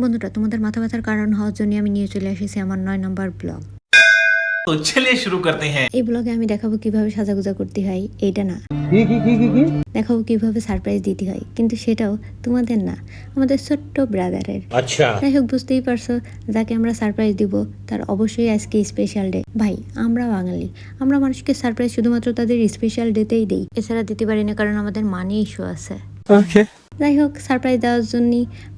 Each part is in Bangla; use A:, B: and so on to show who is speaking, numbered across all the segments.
A: বন্ধুরা, তোমাদের মাথা ব্যথার কারণ হওয়ার জন্য আমি নিয়ে চলে এসেছি আমার 9 নম্বর ব্লগ।
B: তো চলিए শুরু করতে हैं।
A: এই ব্লগে আমি দেখাবো কিভাবে সাজাগুজা করতে হয়, এইটা না, দেখাবো কিভাবে সারপ্রাইজ দিতে হয়, কিন্তু সেটাও তোমাদের না, আমাদের ছোট্ট ব্রাদারের।
C: আচ্ছা,
A: যাই হোক, বুঝতেই পারছো, যাকে আমরা সারপ্রাইজ দিব তার অবশ্যই আজকে স্পেশাল ডে। ভাই, আমরা বাঙালি, আমরা মানুষকে সারপ্রাইজ শুধুমাত্র তাদের স্পেশাল ডেতেই দেই, এছাড়া দিতে পারি না, কারণ আমাদের মানি ইস্যু আছে। যাই হোক, সারপ্রাইজ দেওয়ার জন্য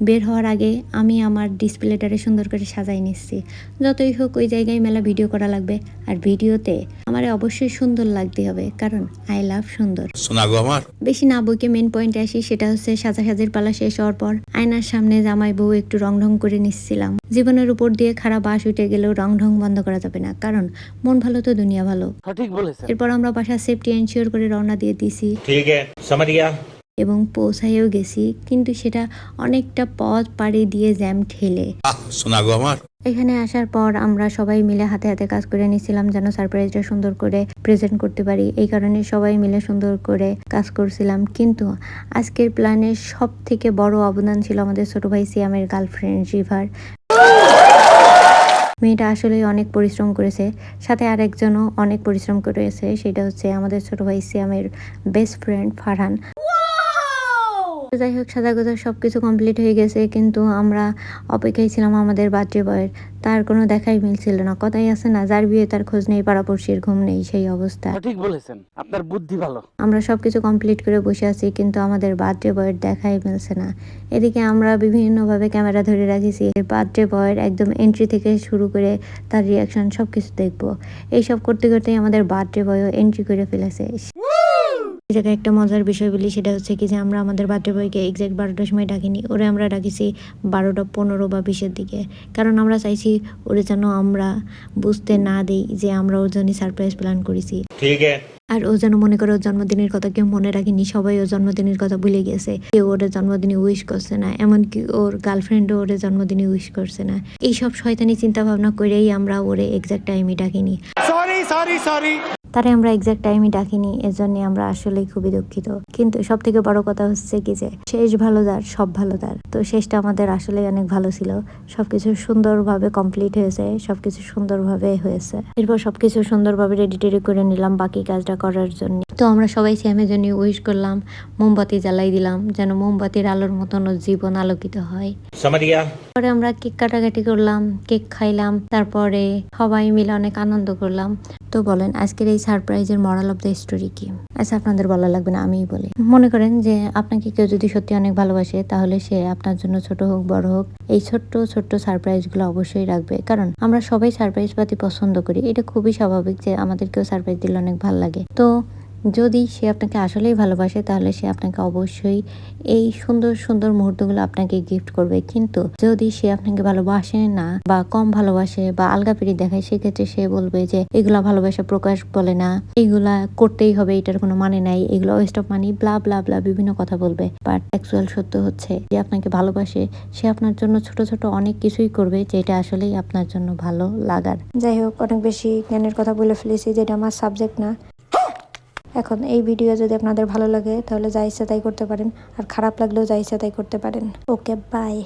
A: বের হওয়ার আগে আমি আমার ডিসপ্লেটারে সুন্দর করে সাজাই নিচ্ছি। যতই হোক, ওই জায়গায় মেলা ভিডিও করা লাগবে, আর ভিডিওতে আমার অবশ্যই সুন্দর লাগতে হবে, কারণ আই লাভ সুন্দর।
C: শোনাগো আমার
A: বেশি না বইকে মেন পয়েন্টে আসি, সেটা হচ্ছে সাজাসাজির পালা শেষ হওয়ার পর আয়নার সামনে জামাই বউ একটু রং ঢং করে নিচ্ছিলাম। জীবনের উপর দিয়ে খারাপ বাস উঠে গেলেও রং ঢং বন্ধ করা যাবে না, কারণ মন ভালো তো দুনিয়া ভালো।
D: ঠিক বলেছেন।
A: এরপর আমরা বাসার সেফটি এনশিওর করে রওনা দিয়ে দিছি
C: ঠিক আছে, समझ गया।
A: এবং পৌঁছাইও গেছি, কিন্তু সেটা অনেকটা পথ পাড়ি দিয়ে জ্যাম ঠেলে।
C: শোনাগো আমার
A: এখানে আসার পর আমরা সবাই মিলে হাতে হাতে কাজ করে নিয়েছিলাম, যেন সারপ্রাইজটা সুন্দর করে প্রেজেন্ট করতে পারি। এই কারণে সবাই মিলে সুন্দর করে কাজ করছিলাম। কিন্তু আজকের প্ল্যানের সব থেকে বড় অবদান ছিল আমাদের ছোট ভাই সিয়ামের গার্লফ্রেন্ড রিভার। মেয়েটা আসলে অনেক পরিশ্রম করেছে, সাথে আরেকজনও অনেক পরিশ্রম করেছে, সেটা হচ্ছে আমাদের ছোট ভাই সিয়ামের বেস্ট ফ্রেন্ড ফারহান। যাই হোক, সাজাগোজা সবকিছু কমপ্লিট হয়ে গেছে, কিন্তু আমরা অপেক্ষায় ছিলাম আমাদের বার্থডে বয়ের। তার কোনো দেখাই মিলছিল না। কথাই আছে না, যার বিয়ে তার খোঁজ নেই, পাড়াপড়শির ঘুম নেই, সেই অবস্থা।
D: ঠিক বলেছেন, আপনার বুদ্ধি ভালো।
A: আমরা সবকিছু কমপ্লিট করে বসে আছি, কিন্তু আমাদের বার্থডে বয়ের দেখাই মিলছে না। এদিকে আমরা বিভিন্নভাবে ক্যামেরা ধরে রাখিছি, বার্থডে বয়ের একদম এন্ট্রি থেকে শুরু করে তার রিয়াকশন সবকিছু দেখবো। এইসব করতে করতেই আমাদের বার্থডে বয়ও এন্ট্রি করে ফেলেছে। এই জায়গায় একটা মজার বিষয় বলি, সেটা হচ্ছে কি যে আমরা আমাদের বার্থডে বয়কে এক্সাক্ট 12টার সময় ডাকিনি, ওরে আমরা ডাকিছি 12:15 বা 20-এর দিকে, কারণ আমরা চাইছি ওরে যেন আমরা বুঝতে না দেই যে আমরা ওর জন্য সারপ্রাইজ প্ল্যান করেছি।
C: ঠিক আছে,
A: আর ও যেন মনে করে ওর জন্মদিনের কথা কেউ মনে রাখেনি, সবাই ওর জন্মদিনের কথা ভুলে গেছে, কেউ ওর জন্মদিনে উইশ করছে না, এমনকি ওর গার্লফ্রেন্ডও ওর জন্মদিনে উইশ করছে না। এইসব শয়তানি চিন্তা ভাবনা করেই আমরা ওরে এক্সাক্ট টাইমে ডাকিনি। তারে আমরা এক্সাক্ট টাইমে ডাকিনি, এর জন্য আমরা আসলেই খুবই দুঃখিত। কিন্তু সব থেকে বড় কথা হচ্ছে কি যে শেষ ভালো তার, সব ভালো তার। তো শেষটা আমাদের আসলেই অনেক ভালো ছিল, সবকিছু সুন্দরভাবে কমপ্লিট হয়েছে, সবকিছু সুন্দরভাবে হয়েছে। এরপর সবকিছু সুন্দরভাবে রেডি টেডি করে নিলাম বাকি কাজটা করার জন্য। তো আমরা সবাই সিয়ামের জন্য উইশ করলাম, মোমবাতি জ্বালাই দিলাম, যেন মোমবাতির আলোর মতন ওর জীবন আলোকিত হয়।
C: समझ गया।
A: পরে আমরা কেক কাটাকাটি করলাম, কেক খাইলাম, তারপরে সবাই মিলে অনেক আনন্দ করলাম। তো বলেন, আজকের এই সারপ্রাইজের মরাল অফ দ্য স্টোরি কি? আচ্ছা, আপনাদের বলা লাগবে না, আমিই বলি। মনে করেন যে আপনাকে কেউ যদি সত্যি অনেক ভালোবাসে, তাহলে সে আপনার জন্য ছোট হোক বড় হোক, এই ছোট্ট ছোট্ট সারপ্রাইজগুলো অবশ্যই রাখবে, কারণ আমরা সবাই সারপ্রাইজ পাতি পছন্দ করি। এটা খুবই স্বাভাবিক যে আমাদের কেউ সারপ্রাইজ দিলে অনেক ভালো লাগে। তো যদি সে আপনাকে আসলেই ভালোবাসে, তাহলে সে আপনাকে অবশ্যই এই সুন্দর সুন্দর মুহূর্তগুলো আপনাকে গিফট করবে। কিন্তু যদি সে আপনাকে ভালোবাসে না, বা কম ভালোবাসে, বা আলগাপিড়ি দেখায়, সেক্ষেত্রে সে বলবে যে এগুলা ভালোবাসা প্রকাশ বলে না, এইগুলা করতেই হবে, এটার কোনো মানে নাই, এগুলো ওয়েস্ট অফ মানি, ব্লা ব্লা ব্লা বিভিন্ন কথা বলবে। বাট অ্যাকচুয়াল সত্য হচ্ছে যে আপনাকে ভালোবাসে, সে আপনার জন্য ছোট ছোট অনেক কিছুই করবে, যেটা আসলেই আপনার জন্য ভালো লাগার। যাই হোক, অনেক বেশি জ্ঞানের কথা বলে ফেলেছি, যেটা আমার সাবজেক্ট না। এখন এই ভিডিও যদি আপনাদের ভালো লাগে, তাহলে যা ইচ্ছা তাই করতে পারেন, আর খারাপ লাগলেও যা ইচ্ছা তাই করতে পারেন। ওকে, বাই।